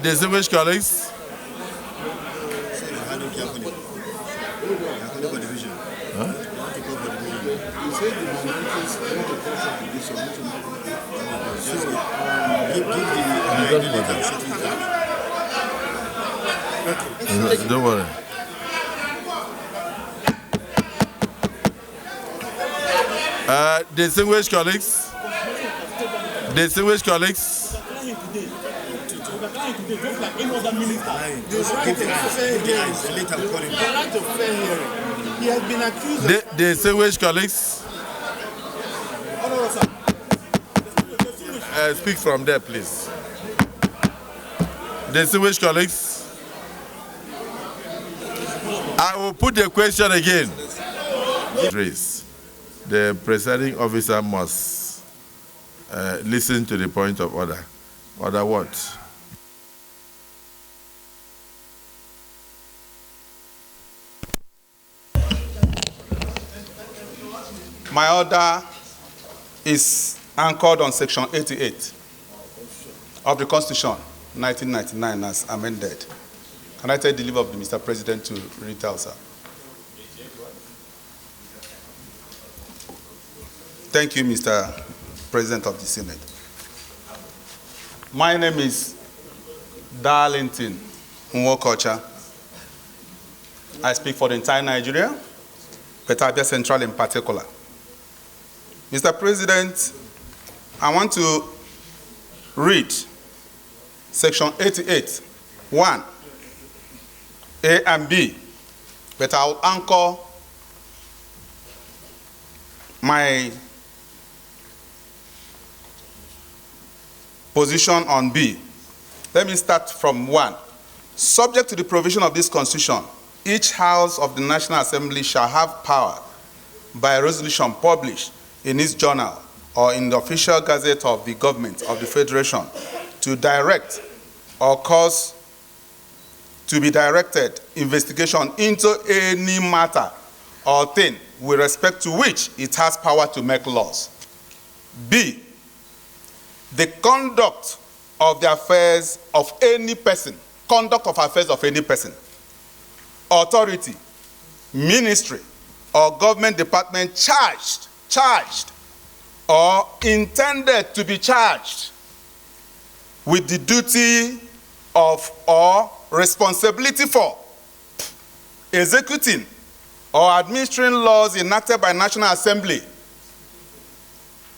Distinguished colleagues, don't worry. Distinguished colleagues, distinguished colleagues, speak from there, please. Distinguished colleagues, I will put the question again. The presiding officer must listen to the point of order. Order what? My order is anchored on Section 88 of the Constitution, 1999, as amended. Can I take the leave of the Mr. President to retell, sir? Thank you, Mr. President of the Senate. My name is Darlington Nwokocha. I speak for the entire Nigeria, but Abia Central in particular. Mr. President, I want to read Section 88, 1, A and B, but I'll anchor my position on B. Let me start from 1. Subject to the provision of this Constitution, each House of the National Assembly shall have power by resolution published in its journal or in the official gazette of the government of the Federation to direct or cause to be directed investigation into any matter or thing with respect to which it has power to make laws. B, the conduct of the affairs of any person, authority, ministry, or government department charged or intended to be charged with the duty of or responsibility for executing or administering laws enacted by National Assembly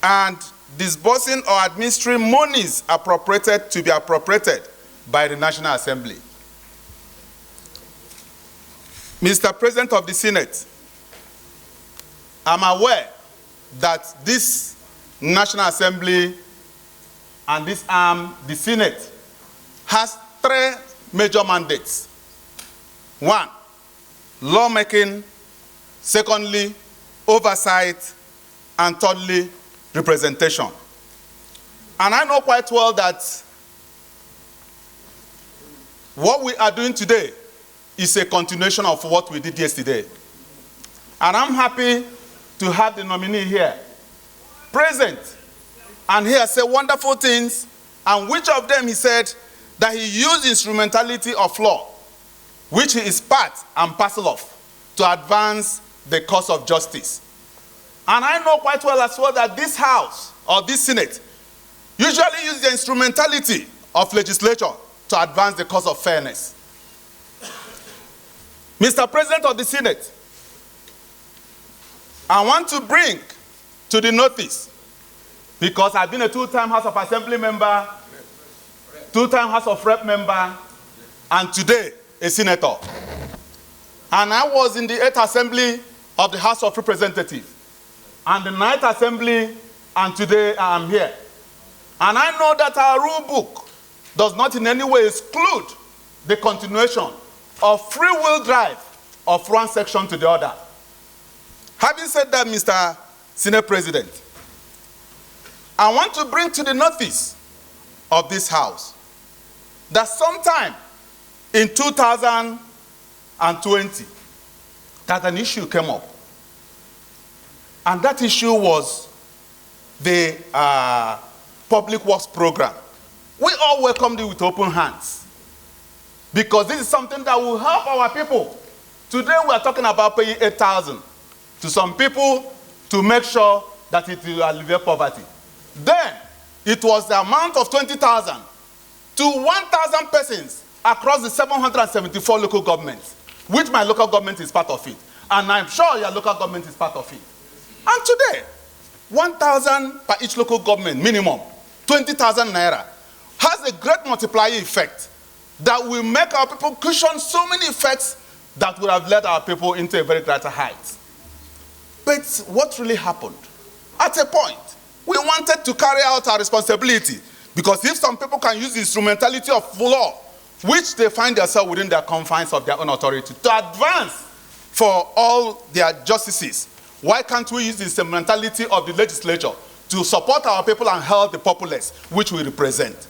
and disbursing or administering monies appropriated to be appropriated by the National Assembly. Mr. President of the Senate, I'm aware that this National Assembly and this arm, the Senate, has 3 major mandates. 1, lawmaking. Secondly, oversight. And thirdly, representation. And I know quite well that what we are doing today is a continuation of what we did yesterday. And I'm happy to have the nominee here present. And he has said wonderful things, and which of them he said that he used instrumentality of law, which he is part and parcel of, to advance the cause of justice. And I know quite well as well that this House, or this Senate, usually uses the instrumentality of legislature to advance the cause of fairness. Mr. President of the Senate, I want to bring to the notice, because I've been a 2-time House of Assembly member, 2-time House of Rep member, and today a senator. And I was in the 8th Assembly of the House of Representatives, and the 9th Assembly, and today I am here. And I know that our rule book does not in any way exclude the continuation of free-will drive of one section to the other. Having said that, Mr. Senate President, I want to bring to the notice of this House that sometime in 2020, that an issue came up. And that issue was the public works program, we all welcomed it with open hands. Because this is something that will help our people. Today we are talking about paying 8,000 to some people to make sure that it will alleviate poverty. Then it was the amount of 20,000 to 1,000 persons across the 774 local governments, which my local government is part of it. And I'm sure your local government is part of it. And today, 1,000 per each local government, minimum, 20,000 naira, has a great multiplier effect that will make our people cushion so many effects that would have led our people into a very greater height. But what really happened? At a point, we wanted to carry out our responsibility, because if some people can use the instrumentality of law, which they find themselves within their confines of their own authority, to advance for all their justices, why can't we use the instrumentality of the legislature to support our people and help the populace, which we represent?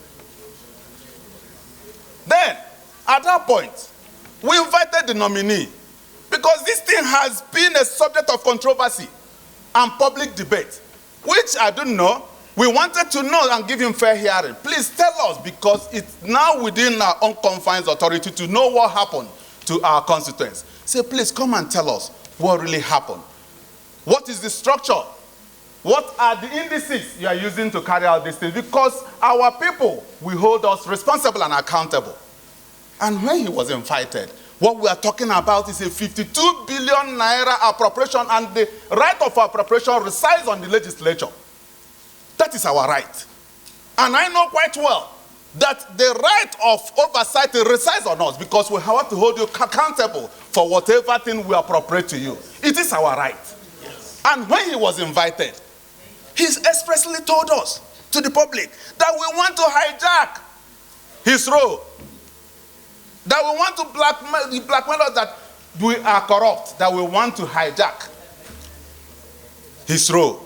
Then, at that point, we invited the nominee, because this thing has been a subject of controversy and public debate, which I don't know. We wanted to know and give him fair hearing. Please tell us, because it's now within our own confines authority to know what happened to our constituents. Say, please come and tell us what really happened. What is the structure? What are the indices you are using to carry out these things? Because our people will hold us responsible and accountable. And when he was invited, what we are talking about is a 52 billion naira appropriation, and the right of appropriation resides on the legislature. That is our right. And I know quite well that the right of oversight resides on us, because we have to hold you accountable for whatever thing we appropriate to you. It is our right. Yes. And when he was invited, he expressly told us, to the public, that we want to hijack his role. That we want to blackmail us, that we are corrupt, that we want to hijack his role.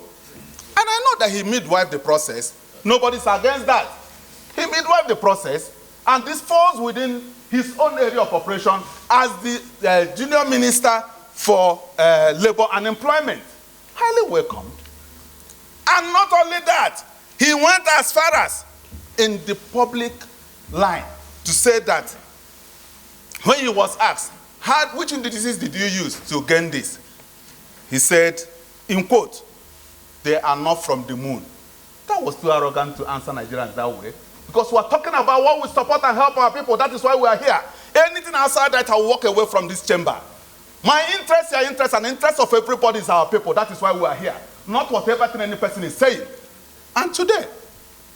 And I know that he midwifed the process. Nobody's against that. He midwifed the process, and this falls within his own area of operation as the junior minister for labor and employment. Highly welcomed. And not only that, he went as far as in the public line to say that when he was asked, which indices did you use to gain this? He said, in quote, "They are not from the moon." That was too arrogant to answer Nigerians that way. Because we are talking about what we support and help our people. That is why we are here. Anything outside that, I will walk away from this chamber. My interest, your interest, and the interest of everybody is our people. That is why we are here. Not whatever thing any person is saying. And today,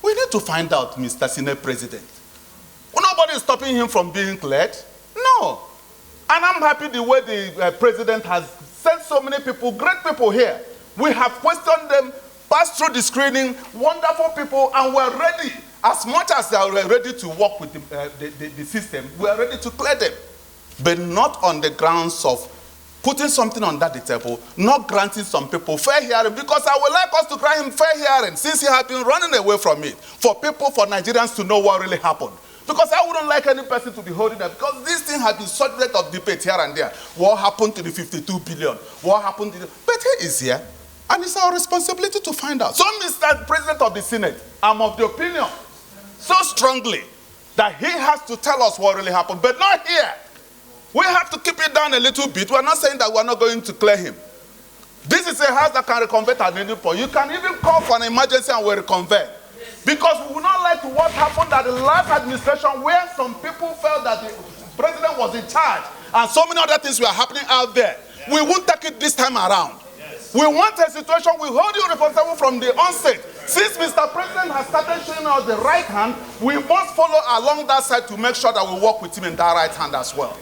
we need to find out, Mr. Senate President. Nobody is stopping him from being cleared. No. And I'm happy the way the president has sent so many people, great people here. We have questioned them, passed through the screening, wonderful people, and we're ready. As much as they are ready to work with the system, we are ready to clear them. But not on the grounds of putting something under the table, not granting some people fair hearing, because I would like us to grant him fair hearing, since he has been running away from it, for Nigerians to know what really happened. Because I wouldn't like any person to be holding that, because this thing has been subject of debate here and there. What happened to the 52 billion? What happened to the... But he is here, and it's our responsibility to find out. So, Mr. President of the Senate, I'm of the opinion, so strongly, that he has to tell us what really happened, but not here. We have to keep it down a little bit. We're not saying that we're not going to clear him. This is a house that can reconvert at any point. You can even call for an emergency and we'll reconvert. Because we would not like to what happened at the last administration, where some people felt that the president was in charge and so many other things were happening out there. We won't take it this time around. We want a situation, we hold you responsible from the onset. Since Mr. President has started showing us the right hand, we must follow along that side to make sure that we work with him in that right hand as well.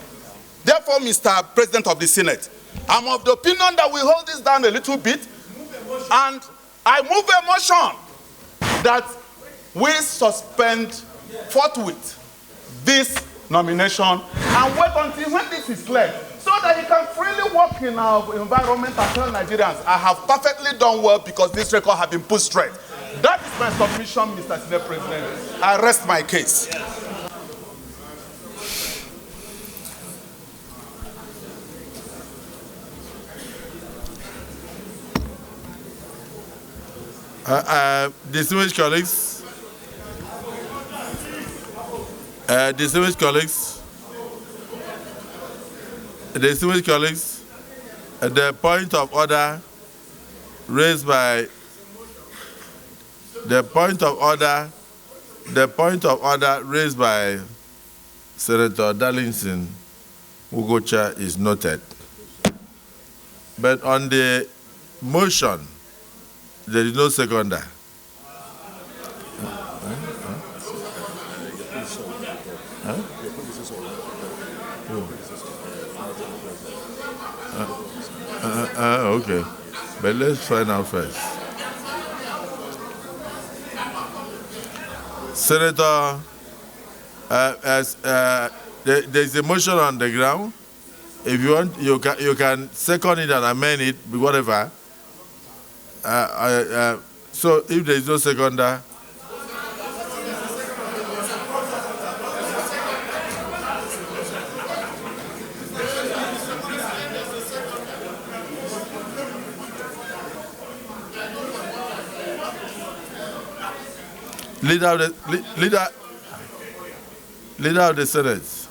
Therefore, Mr. President of the Senate, I'm of the opinion that we hold this down a little bit, and I move a motion that we suspend forthwith this nomination and wait until when this is cleared, so that he can freely work in our environment and tell Nigerians, I have perfectly done well because this record has been put straight. That is my submission, Mr. Senate President. I rest my case. Distinguished colleagues, Distinguished colleagues, the point of order raised by Senator Darlington Ugocha is noted. But on the motion, there is no seconder. Okay, but let's find out first. Senator, there's a motion on the ground. If you want, you can second it and amend it, whatever. So if there is no seconder, Leader of the Senate,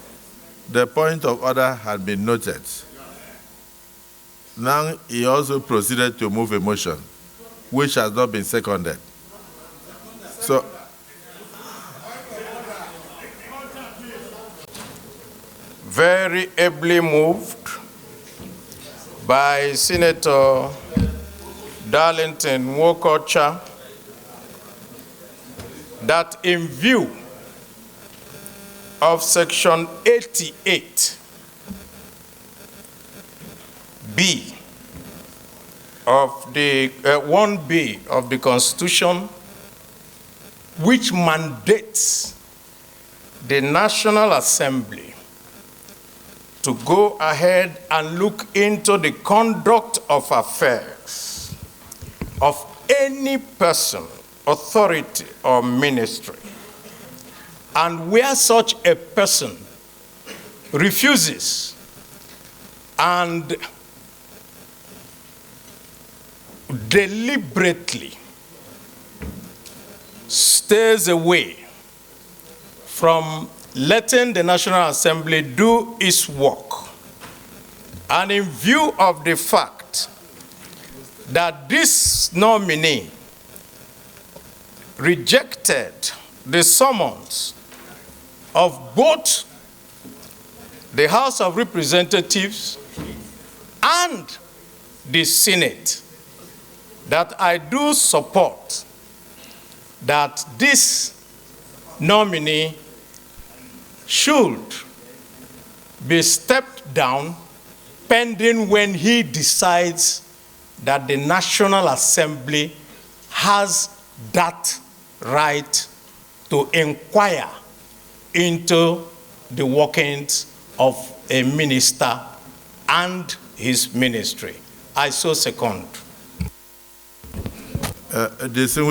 the point of order had been noted. Now he also proceeded to move a motion, which has not been seconded. So, very ably moved by Senator Darlington Ugocha, that in view of Section 88B of the 1B of the Constitution, which mandates the National Assembly to go ahead and look into the conduct of affairs of any person, authority, or ministry, and where such a person refuses and deliberately stays away from letting the National Assembly do its work, and in view of the fact that this nominee rejected the summons of both the House of Representatives and the Senate, that I do support that this nominee should be stepped down pending when he decides that the National Assembly has that right to inquire into the workings of a minister and his ministry. I so second.